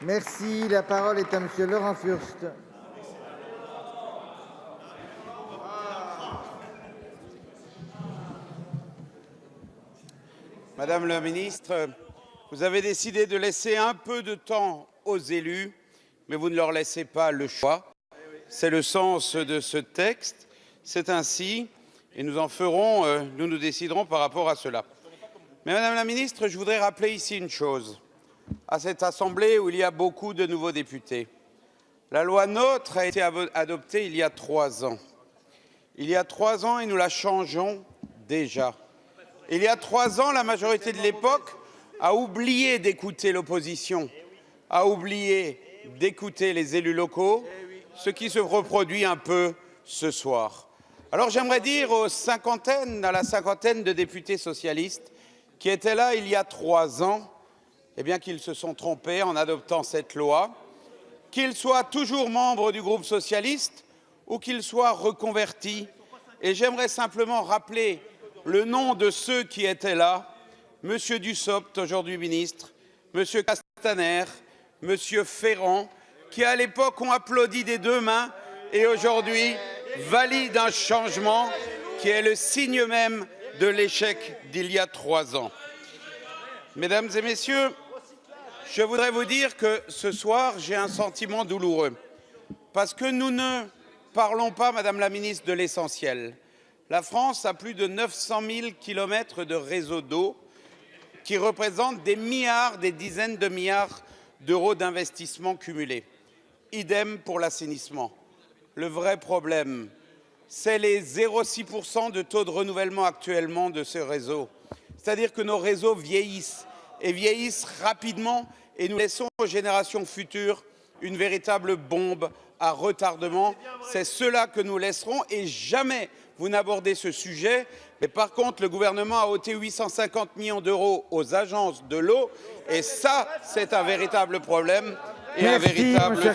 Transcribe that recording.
Merci. La parole est à Monsieur Laurent Furst. Madame la ministre, vous avez décidé de laisser un peu de temps aux élus, mais vous ne leur laissez pas le choix. C'est le sens de ce texte. C'est ainsi, et nous déciderons par rapport à cela. Mais Madame la ministre, je voudrais rappeler ici une chose. À cette Assemblée où il y a beaucoup de nouveaux députés. La loi NOTRe a été adoptée il y a 3 ans. Il y a 3 ans et nous la changeons déjà. Il y a 3 ans, la majorité de l'époque a oublié d'écouter l'opposition, a oublié d'écouter les élus locaux, ce qui se reproduit un peu ce soir. Alors j'aimerais dire à la cinquantaine de députés socialistes qui étaient là il y a 3 ans, eh bien qu'ils se sont trompés en adoptant cette loi, qu'ils soient toujours membres du groupe socialiste ou qu'ils soient reconvertis. Et j'aimerais simplement rappeler le nom de ceux qui étaient là, M. Dussopt, aujourd'hui ministre, M. Castaner, M. Ferrand, qui à l'époque ont applaudi des 2 mains et aujourd'hui valident un changement qui est le signe même de l'échec d'il y a 3 ans. Mesdames et messieurs, je voudrais vous dire que ce soir, j'ai un sentiment douloureux. Parce que nous ne parlons pas, Madame la ministre, de l'essentiel. La France a plus de 900 000 kilomètres de réseau d'eau qui représentent des milliards, des dizaines de milliards d'euros d'investissement cumulés. Idem pour l'assainissement. Le vrai problème, c'est les 0,6% de taux de renouvellement actuellement de ce réseau. C'est-à-dire que nos réseaux vieillissent et vieillissent rapidement et nous laissons aux générations futures une véritable bombe à retardement. C'est cela que nous laisserons et jamais vous n'abordez ce sujet. Mais par contre, le gouvernement a ôté 850 millions d'euros aux agences de l'eau et ça, c'est un véritable problème et un véritable